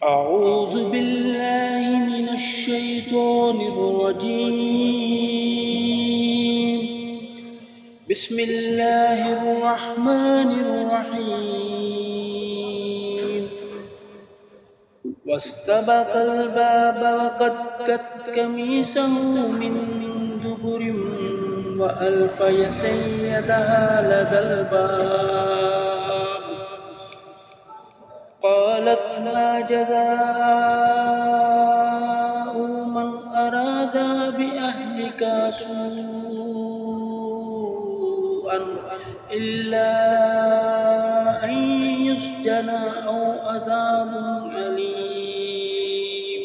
أعوذ بالله من الشيطان الرجيم. بسم الله الرحمن الرحيم. واستبق الباب وقدت قميصه من دبر وألف سيدها لدى الباب. قالت ما جزاء من أراد بأهلك سوءا إلا أن يسجن أو عذاب أليم.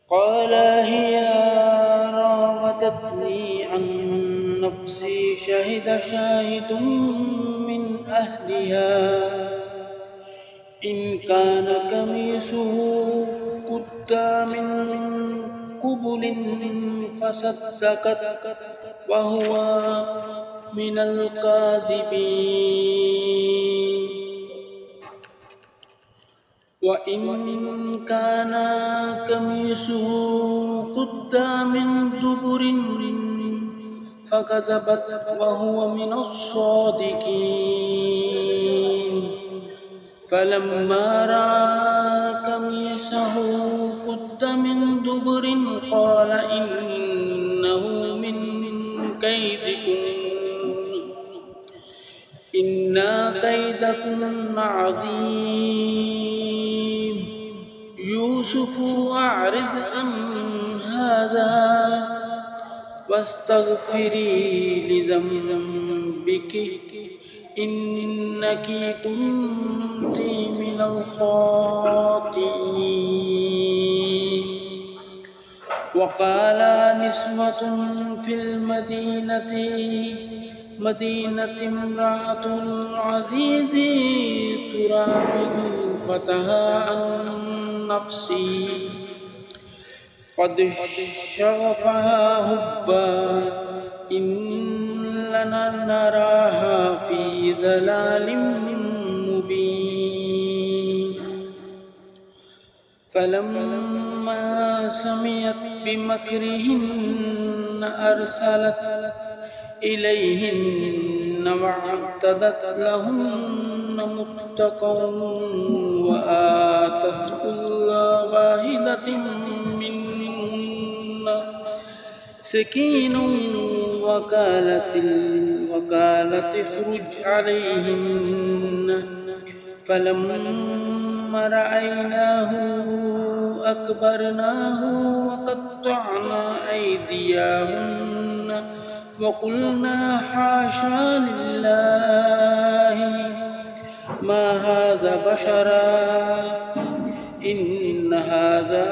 قال هي راودتني عن نفسي شهد شاهد من أهلها إن كان قميصه قد من قبل فصدقت وهو من الكاذبين. وإن كان قميصه قد من دبر فكذبت وهو من الصادقين. فلما رأى قميصه قد من دبر قال إنه من كيدكن إن كيدكن عظيم. يوسف أعرض عن هذا واستغفري لذنبك إنك كنت من الخاطئين. وقال نسوة في المدينة امرأة العزيز تراود فتاها عن نفسه قد شغفها حبا إننا نراها في ضلال مبين. فلما سمعت بمكرهن أرسلت إليهن واعتدت لهن متكأ وآتت كل واحدة منهن سكينا وقالت اخرج عليهن. فلما رأيناه أكبرناه وقطعنا أيديهن وقلنا حاشا لله ما هذا بشرا إن هذا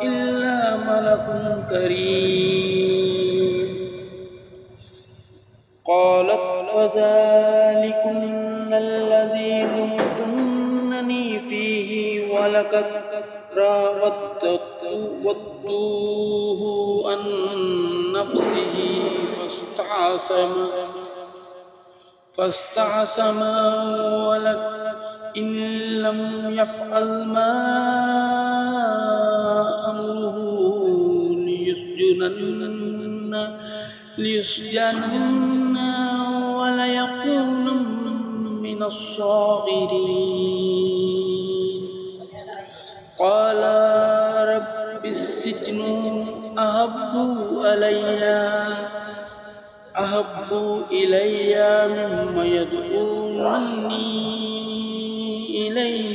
إلا ملك كريم. قالت فذلكن الذي لمتنني فيه ولقد راودته عن نفسه فاستعصم ولك إن لم يفعل ما أمره ليسجنن وليكون من الصاغرين. قال رب السجن أحب إلي مما يدعونني إليه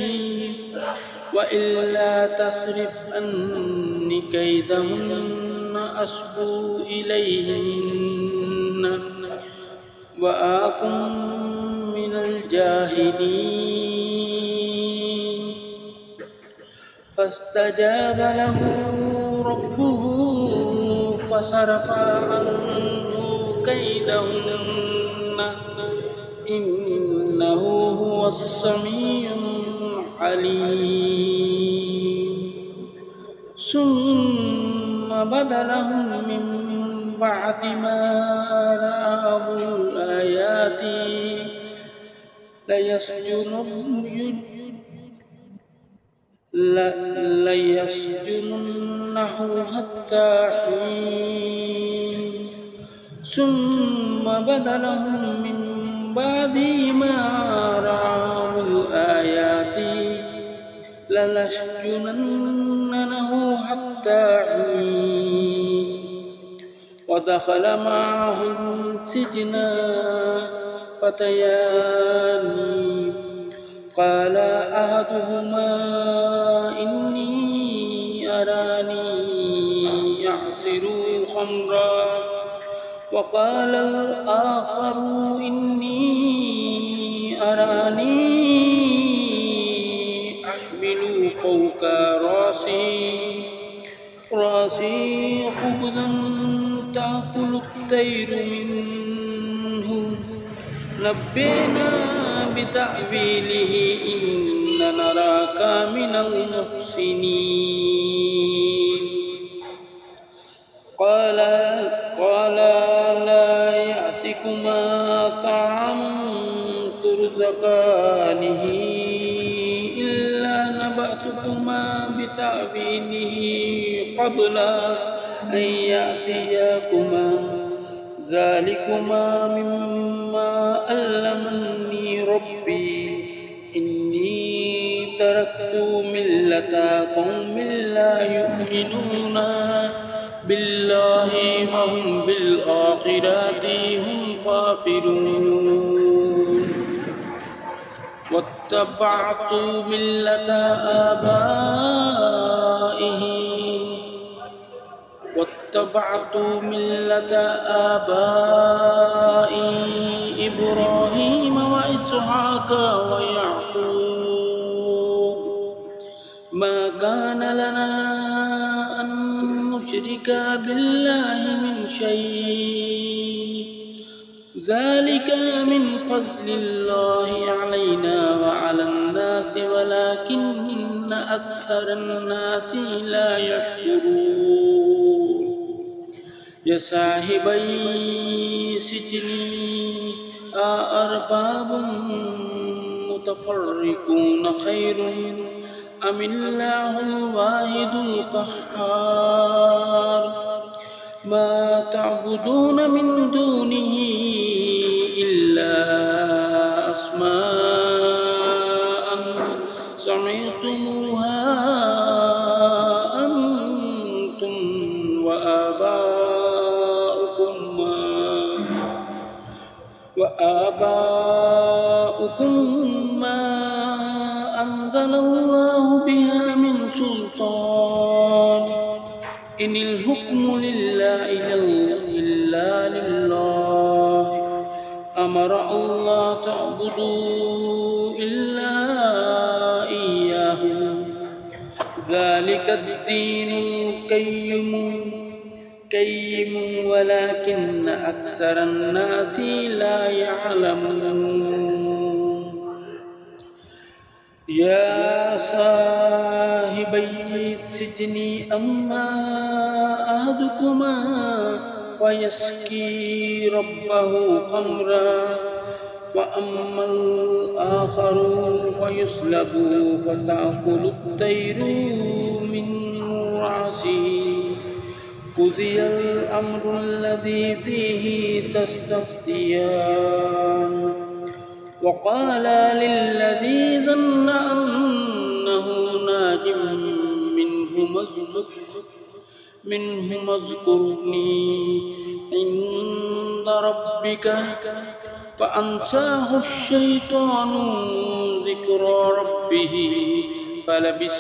وإلا تصرف عني كيدهن أصب إليهن وأكن من الجاهلين. فاستجاب له ربه فصرف عنه كيدهن إنه هو السميع العليم. ثم بدا لهم من بعد ما رأوا الآيات ليسجننه حتى حين ثم بدلهم من بعد ما رأوا الآيات ليسجننه حتى حين ودخل معه السجن فتيان قال أحدهما إني أراني أعصر خمرا وقال الآخر إني أراني أحمل فوق راسي خبزا تأكل الطير منه نبئنا بتأويله إنا نراك من المحسنين قال لا يأتكما طعام ترزقانه إلا نبأتكما بتأويله قبل أن يأتيكما ذلكما مما علمني ربي إني تركت ملة قوم لا يؤمنون بالله وهم بالآخرة هم كافرون واتبعت ملة آبائي إبراهيم وإسحاق ويعقوب ما كان لنا أن نشرك بالله من شيء ذلك من فضل الله علينا وعلى الناس ولكن أكثر الناس لا يشكرون يا صاحبي السجن أأرباب متفرقون خير أم الله الواحد القهار ما تعبدون من دونه إلا أسماء سمعتموها أنتم وآباؤكم ما أنزل الله بها من سلطان إن الحكم إلا لله أمر الله تعبدوا إلا إياه ذلك الدين القيم ولكن أكثر الناس لا يعلمون يا صاحبي السجن أما أحدكما فيسقي ربه خمرا وأما الآخر فيصلب فتأكل الطير من رأسه قضي الأمر الذي فيه تستفتيان وقال للذي ظن أنه ناج منهم اذكرني عند ربك فأنساه الشيطان ذكر ربه فلبث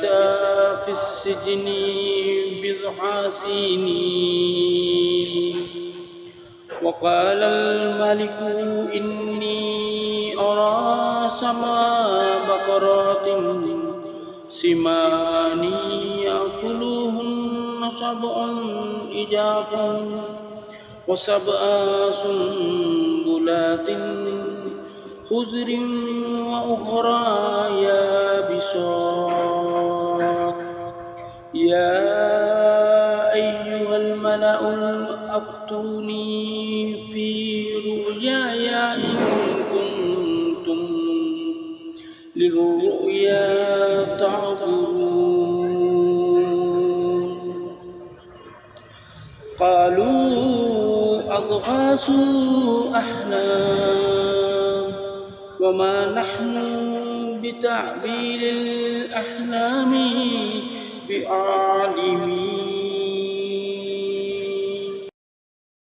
في السجن بضع سنين وقال الملك إني أرى سبع بقرات سمان يأكلهن سبع إجاف وسبع سنبلات خضر وأخرى يابسات يا أيها الملأ أفتوني في رؤياي إن كنتم للرؤيا تعبرون قالوا أضغاث أحلام وما نحن بتعبير الأحلام بأعلم